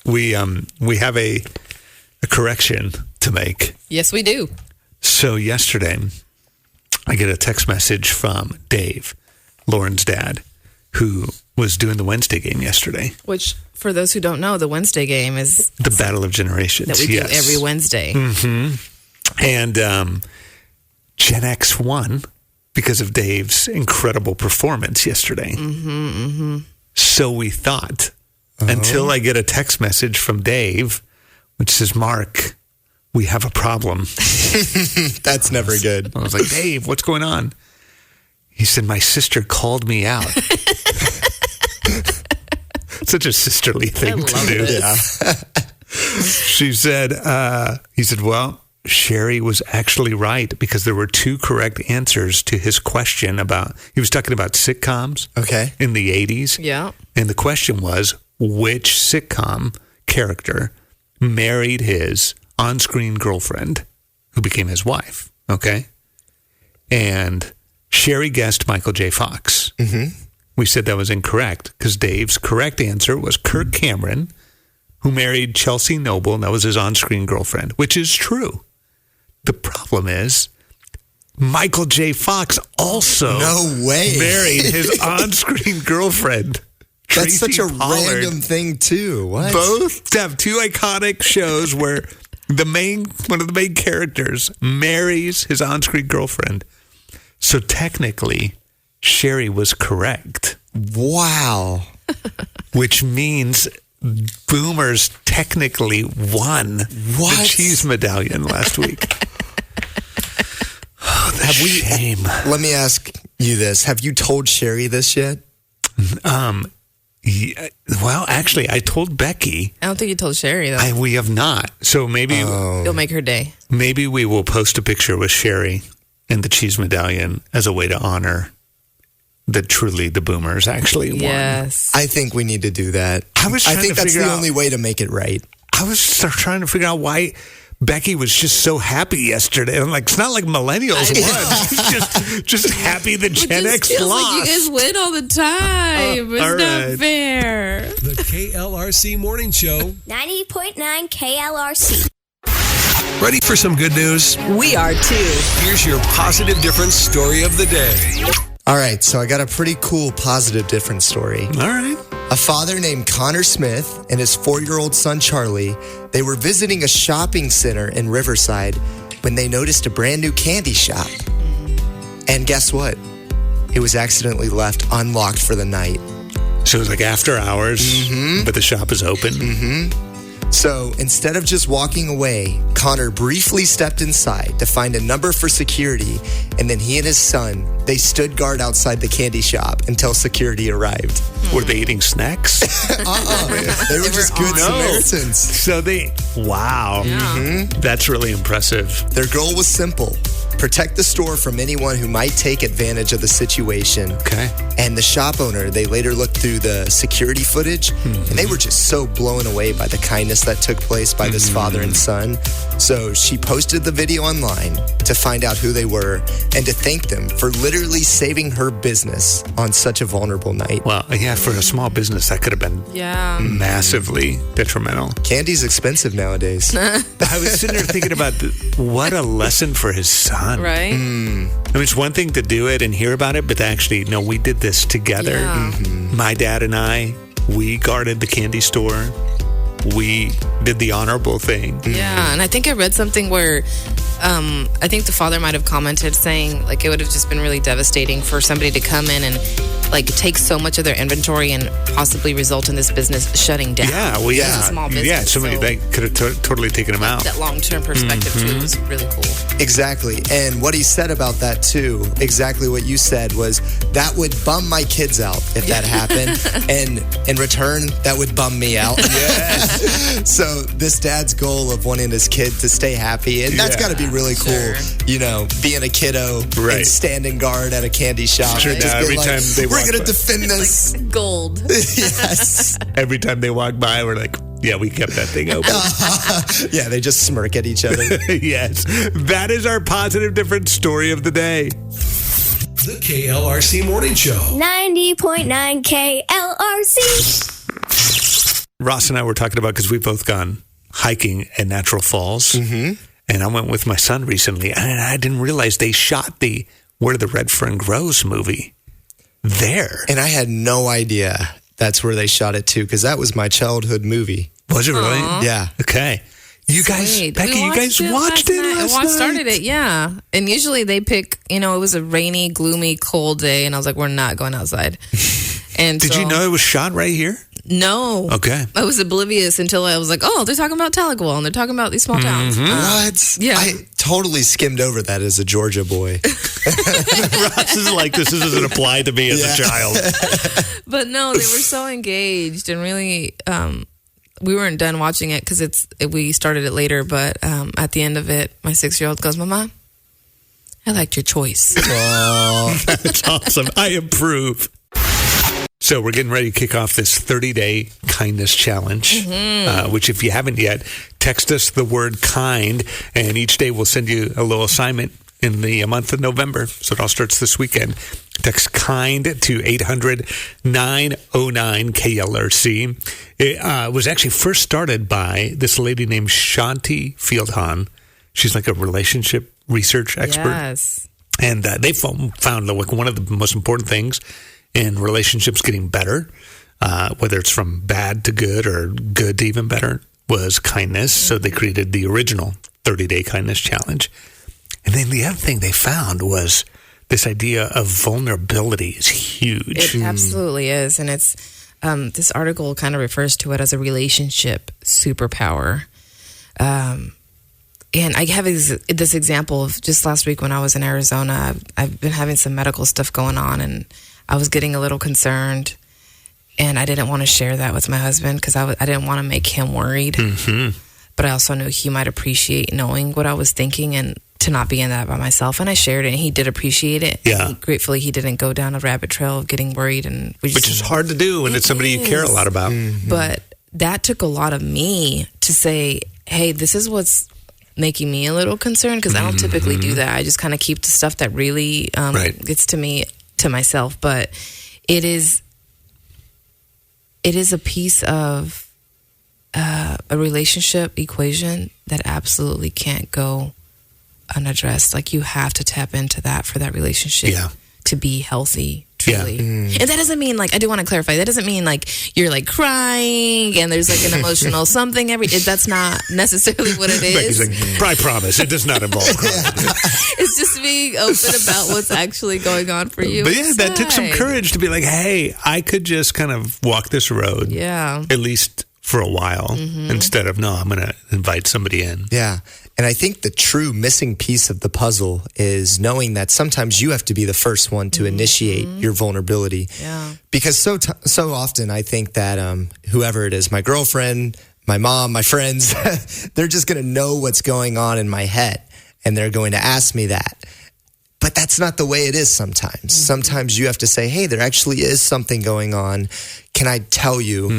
we have a correction to make. Yes, we do. So yesterday, I get a text message from Dave, Lauren's dad, who was doing the Wednesday game yesterday. Which, for those who don't know, the Wednesday game is the Battle of Generations. That we do every Wednesday. Mm-hmm. And Gen X won because of Dave's incredible performance yesterday. Mm-hmm, mm-hmm. So we thought, until I get a text message from Dave, which says, Mark, we have a problem. That's never good. I was like, Dave, what's going on? He said, my sister called me out. Such a sisterly thing to do. Yeah. She said, he said, well, Sherry was actually right because there were 2 correct answers to his question about, he was talking about sitcoms in the 80s. Yeah. And the question was, which sitcom character married his on-screen girlfriend who became his wife? Okay. And Sherry guessed Michael J. Fox. Mm-hmm. We said that was incorrect because Dave's correct answer was Kirk Cameron, who married Chelsea Noble, and that was his on-screen girlfriend, which is true. The problem is Michael J. Fox also married his on-screen girlfriend. That's Tracy such a Pollard. random thing, too. What? Both have 2 iconic shows where one of the main characters marries his on-screen girlfriend. So technically, Sherry was correct. Wow. Which means Boomers technically won the cheese medallion last week. Oh, the shame. Let me ask you this. Have you told Sherry this yet? Yeah, well, actually, I told Becky. I don't think you told Sherry, though. We have not. So maybe you'll make her day. Maybe we will post a picture with Sherry and the cheese medallion as a way to honor that truly the Boomers actually won. Yes. I think we need to do that. I think that's the only way to make it right. I was trying to figure out why Becky was just so happy yesterday. I'm like, it's not like millennials won. She's just happy that Gen X lost. Like you guys win all the time. It's not fair. The KLRC Morning Show. 90.9 KLRC. Ready for some good news? We are too. Here's your positive difference story of the day. All right, so I got a pretty cool positive difference story. All right. A father named Connor Smith and his 4-year-old son Charlie, they were visiting a shopping center in Riverside when they noticed a brand new candy shop. And guess what? It was accidentally left unlocked for the night. So it was like after hours, but the shop is open. Mm-hmm. So instead of just walking away, Connor briefly stepped inside to find a number for security, and then he and his son, they stood guard outside the candy shop until security arrived. Were they eating snacks? They were just good Samaritans. So wow. Yeah. That's really impressive. Their goal was simple. Protect the store from anyone who might take advantage of the situation. Okay. And the shop owner, they later looked through the security footage, and they were just so blown away by the kindness that took place by this father and son. So she posted the video online to find out who they were and to thank them for literally saving her business on such a vulnerable night. Well, yeah, for a small business, that could have been massively detrimental. Candy's expensive nowadays. I was sitting there thinking about what a lesson for his son. Right? I mean, it's one thing to do it and hear about it, but actually, no, we did this together. Yeah. My dad and I, we guarded the candy store. We did the honorable thing. Yeah, and I think I read something where I think the father might have commented saying like it would have just been really devastating for somebody to come in and like take so much of their inventory and possibly result in this business shutting down. Yeah, well, It's a small business. Yeah, somebody they could have totally taken him out. That long-term perspective too was really cool. Exactly. And what he said about that too, exactly what you said, was that would bum my kids out if that happened. And in return, that would bum me out. Yes. So this dad's goal of wanting his kid to stay happy, and that's got to be really cool, you know, being a kiddo and standing guard at a candy shop. Sure, now, every time they we're walk going to by. defend this. Like gold. Yes. Every time they walk by, we're like, yeah, we kept that thing open. Yeah, they just smirk at each other. Yes. That is our positive difference story of the day. The KLRC Morning Show. 90.9 KLRC. Ross and I were talking about, because we've both gone hiking at Natural Falls. Mm-hmm. And I went with my son recently, and I didn't realize they shot the Where the Red Fern Grows movie there. And I had no idea that's where they shot it too, because that was my childhood movie. Was it really? Aww. Yeah. Okay. You guys, Sweet. Becky, We you guys watched it last night? Started it, yeah. And usually they pick, it was a rainy, gloomy, cold day, and I was like, we're not going outside. And Did you know it was shot right here? No. Okay. I was oblivious until I was like, oh, they're talking about Tahlequah, and they're talking about these small towns. What? Yeah. I totally skimmed over that as a Georgia boy. Ross is like, this doesn't apply to me as a child. But no, they were so engaged, and really, we weren't done watching it because we started it later. But at the end of it, my 6-year-old goes, "Mama, I liked your choice." Oh, That's awesome. I approve. So we're getting ready to kick off this 30-day kindness challenge, which if you haven't yet, text us the word kind, and each day we'll send you a little assignment in the month of November. So it all starts this weekend. Text kind to 800-909-KLRC. It was actually first started by this lady named Shanti Fieldhan. She's like a relationship research expert. Yes. And they found like one of the most important things in relationships getting better, whether it's from bad to good or good to even better, was kindness. So they created the original 30-day kindness challenge. And then the other thing they found was this idea of vulnerability is huge. It absolutely is. And it's this article kind of refers to it as a relationship superpower. And I have this example of just last week when I was in Arizona. I've been having some medical stuff going on, and I was getting a little concerned, and I didn't want to share that with my husband because I didn't want to make him worried. Mm-hmm. But I also knew he might appreciate knowing what I was thinking and to not be in that by myself. And I shared it, and he did appreciate it. Yeah. Gratefully, he didn't go down a rabbit trail of getting worried. Which is hard to do when it's somebody you care a lot about. Mm-hmm. But that took a lot of me to say, hey, this is what's making me a little concerned, because I don't typically do that. I just kind of keep the stuff that really gets to me to myself. But it is a piece of a relationship equation that absolutely can't go unaddressed. Like, you have to tap into that for that relationship to be healthy, truly. And that doesn't mean, like, I do want to clarify, that doesn't mean like you're like crying and there's like an emotional something that's not necessarily what it is. Becky's like, I promise, it does not involve crying. It's just being open about what's actually going on for you. But yeah, that took some inside. courage to be like, hey, I could just kind of walk this road. Yeah. At least for a while, instead of, no, I'm going to invite somebody in. yeah. And I think the true missing piece of the puzzle is knowing that sometimes you have to be the first one to initiate your vulnerability. Yeah. Because so often I think that whoever it is, my girlfriend, my mom, my friends, they're just going to know what's going on in my head, and they're going to ask me that. But that's not the way it is sometimes. Sometimes you have to say, hey, there actually is something going on. Can I tell you?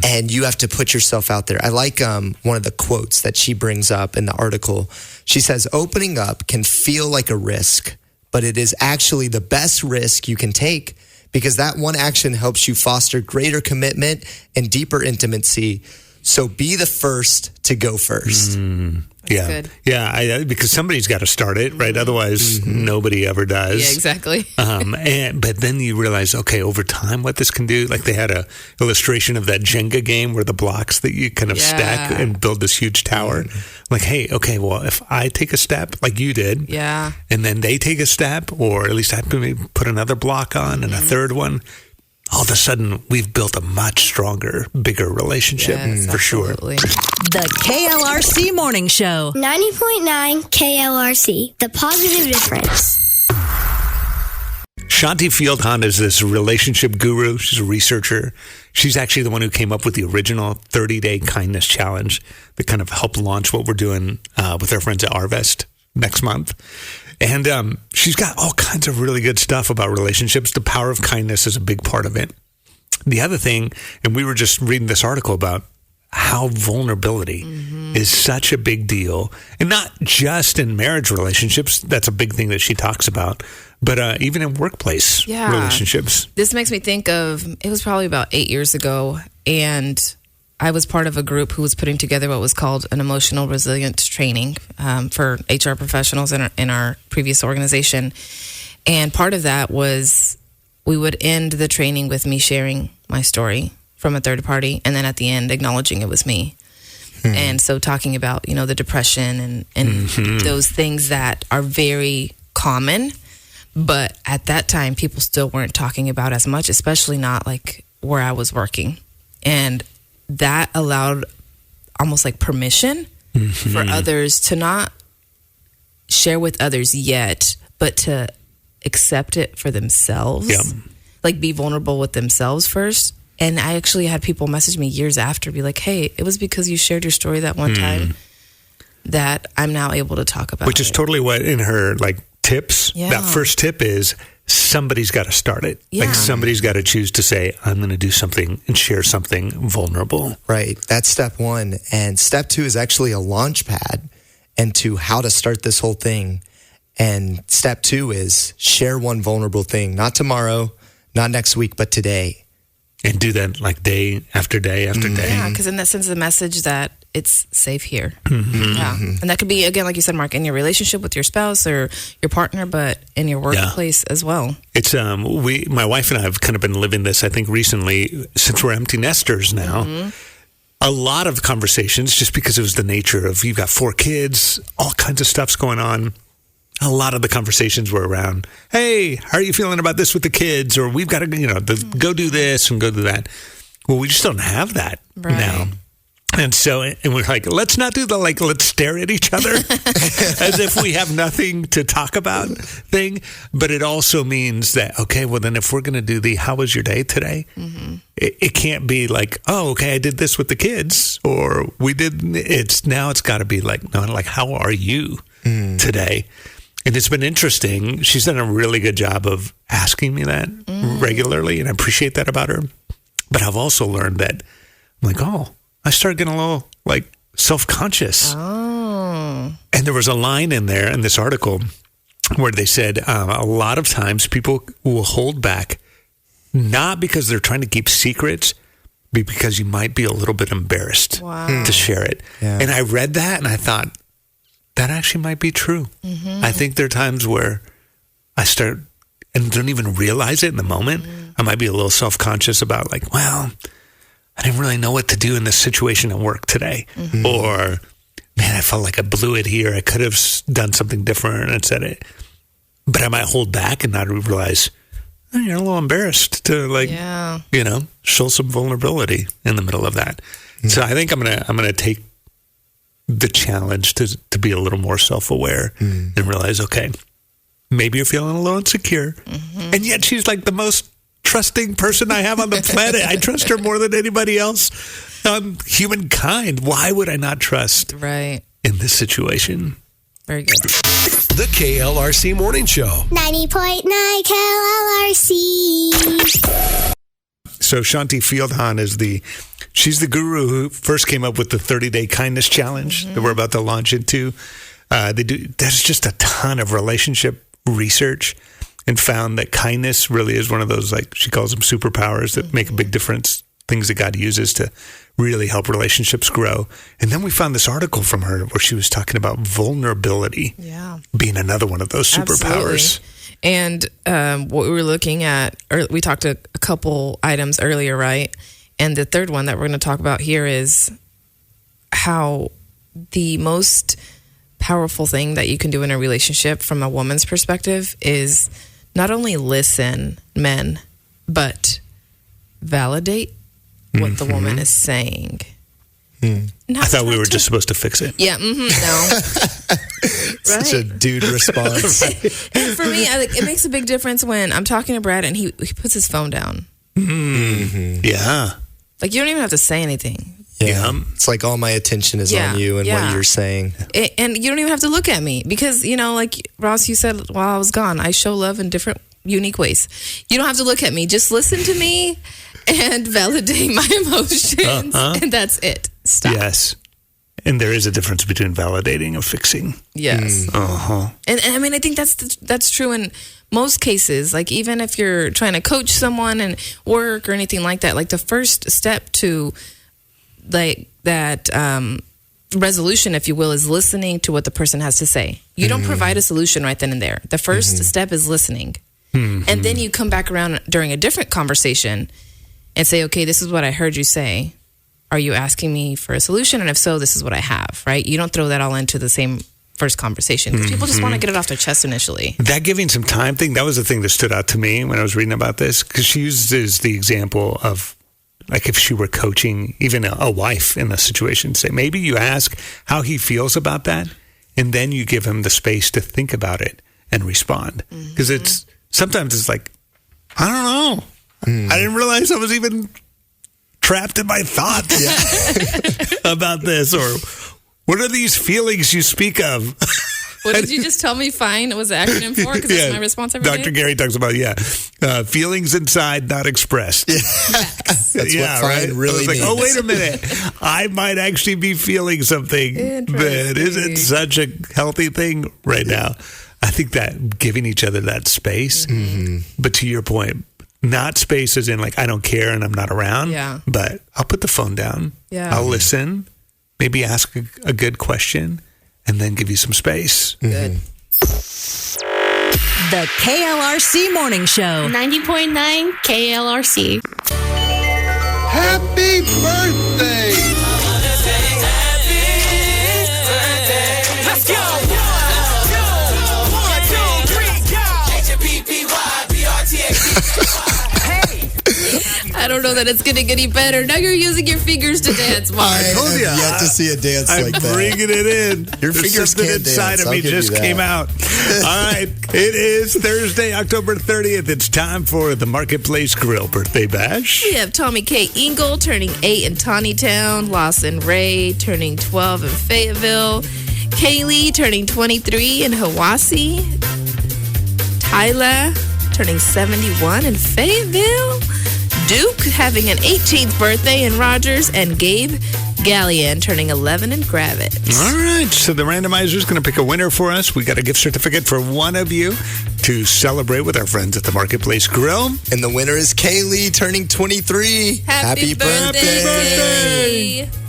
And you have to put yourself out there. I like one of the quotes that she brings up in the article. She says, opening up can feel like a risk, but it is actually the best risk you can take, because that one action helps you foster greater commitment and deeper intimacy. So be the first to go first. Yeah. good. Yeah, because somebody's got to start it, right? Otherwise, nobody ever does. Yeah, exactly. But then you realize, okay, over time, what this can do, like they had a illustration of that Jenga game where the blocks that you kind of stack and build this huge tower. Like, hey, okay, well, if I take a step like you did, Yeah. and then they take a step, or at least I put another block on and a third one, all of a sudden, we've built a much stronger, bigger relationship, Yes, for sure. absolutely. The KLRC Morning Show. 90.9 KLRC, the positive difference. Shanti Fieldhan is this relationship guru. She's a researcher. She's actually the one who came up with the original 30-day kindness challenge that kind of helped launch what we're doing with our friends at Arvest next month. And she's got all kinds of really good stuff about relationships. The power of kindness is a big part of it. The other thing, and we were just reading this article about how vulnerability is such a big deal. And not just in marriage relationships. That's a big thing that she talks about. But even in workplace relationships. This makes me think of, it was probably about 8 years ago, and I was part of a group who was putting together what was called an emotional resilience training for HR professionals in our previous organization. And part of that was we would end the training with me sharing my story from a third party, and then at the end acknowledging it was me. And so talking about, the depression and those things that are very common, but at that time people still weren't talking about as much, especially not like where I was working. And that allowed almost like permission for others to not share with others yet, but to accept it for themselves. Yep. Like be vulnerable with themselves first. And I actually had people message me years after, be like, hey, it was because you shared your story that one time that I'm now able to talk about it. Which is totally what in her tips, that first tip is somebody's got to start it. Yeah. Like somebody's got to choose to say, I'm going to do something and share something vulnerable. Right. That's step one. And step two is actually a launch pad into how to start this whole thing. And step two is share one vulnerable thing, not tomorrow, not next week, but today. And do that day after day after day. Yeah, because then that sends the message that it's safe here. Yeah. And that could be, again, like you said, Mark, in your relationship with your spouse or your partner, but in your workplace as well. It's my wife and I have kind of been living this, I think, recently, since we're empty nesters now. A lot of conversations, just because it was the nature of you've got 4 kids, all kinds of stuff's going on. A lot of the conversations were around, hey, how are you feeling about this with the kids? Or we've got to, go do this and go do that. Well, we just don't have that now. And so, and we're like, let's not do the let's stare at each other as if we have nothing to talk about thing. But it also means that, okay, well then if we're going to do the, how was your day today? It can't be like, oh, okay, I did this with the kids or we did, it's got to be how are you today? And it's been interesting. She's done a really good job of asking me that regularly, and I appreciate that about her. But I've also learned that I started getting a little self-conscious. Oh. And there was a line in there in this article where they said a lot of times people will hold back, not because they're trying to keep secrets, but because you might be a little bit embarrassed to share it. Yeah. And I read that and I thought, that actually might be true. I think there are times where I start and don't even realize it in the moment. I might be a little self-conscious about I didn't really know what to do in this situation at work today. Or, man, I felt like I blew it here. I could have done something different and said it. But I might hold back and not realize, you're a little embarrassed to show some vulnerability in the middle of that. So I think I'm gonna take the challenge to be a little more self-aware and realize, okay, maybe you're feeling a little insecure. And yet she's the most trusting person I have on the planet. I trust her more than anybody else. Humankind. Why would I not trust in this situation? Very good. The KLRC Morning Show. 90.9 KLRC. So Shanti Fieldhan she's the guru who first came up with the 30-day kindness challenge that we're about to launch into. There's just a ton of relationship research and found that kindness really is one of those, she calls them superpowers that make a big difference, things that God uses to really help relationships grow. And then we found this article from her where she was talking about vulnerability being another one of those superpowers. Absolutely. And what we were looking at, we talked a couple items earlier, right? And the third one that we're going to talk about here is how the most powerful thing that you can do in a relationship from a woman's perspective is not only listen, men, but validate what the woman is saying. I thought we were just supposed to fix it. Yeah, no. Such a dude response. And for me, it makes a big difference when I'm talking to Brad and he puts his phone down. Yeah. You don't even have to say anything. Yeah. It's all my attention is on you and what you're saying. And you don't even have to look at me because, Ross, you said while I was gone, I show love in different, unique ways. You don't have to look at me. Just listen to me and validate my emotions. And that's it. Stop. Yes. And there is a difference between validating and fixing. Yes. And I mean, I think that's true in most cases. Even if you're trying to coach someone in work or anything like that, the first step to resolution, if you will, is listening to what the person has to say. You don't provide a solution right then and there. The first step is listening. And then you come back around during a different conversation and say, okay, this is what I heard you say. Are you asking me for a solution? And if so, this is what I have, right? You don't throw that all into the same first conversation because people just want to get it off their chest initially. That giving some time thing, that was the thing that stood out to me when I was reading about this, because she uses the example of like if she were coaching even a wife in a situation, say maybe you ask how he feels about that, and then you give him the space to think about it and respond. Because sometimes it's like, I don't know. I didn't realize I was even trapped in my thoughts about this, or what are these feelings you speak of? What did you just tell me? FINE was the acronym for? Because that's my response every day. Dr. Gary talks about, feelings inside not expressed. That's what FINE really means. Oh, wait a minute. I might actually be feeling something that isn't such a healthy thing right now. I think that giving each other that space, but to your point, not space as in like, I don't care and I'm not around, but I'll put the phone down. I'll listen, maybe ask a good question, and then give you some space. Good. The KLRC Morning Show. 90.9 KLRC. Happy birthday! Let's go! 1, 2, 3, go! HPPYBRTX. I don't know that it's going to get any better. Now you're using your fingers to dance, Mark. I told have you. yet to see a dance like that. I'm bringing it in. Your There's fingers something can't inside dance. of me I'll give just you that. came out. All right. It is Thursday, October 30th. It's time for the Marketplace Grill Birthday Bash. We have Tommy K. Engel turning 8 in Tawnytown, Lawson Ray turning 12 in Fayetteville, Kaylee turning 23 in Hiwassee, Tyler turning 71 in Fayetteville, Duke having an 18th birthday in Rogers, and Gabe Gallian turning 11 in Gravett. All right. So the randomizer is going to pick a winner for us. We got a gift certificate for one of you to celebrate with our friends at the Marketplace Grill. And the winner is Kaylee turning 23. Happy birthday. Happy birthday.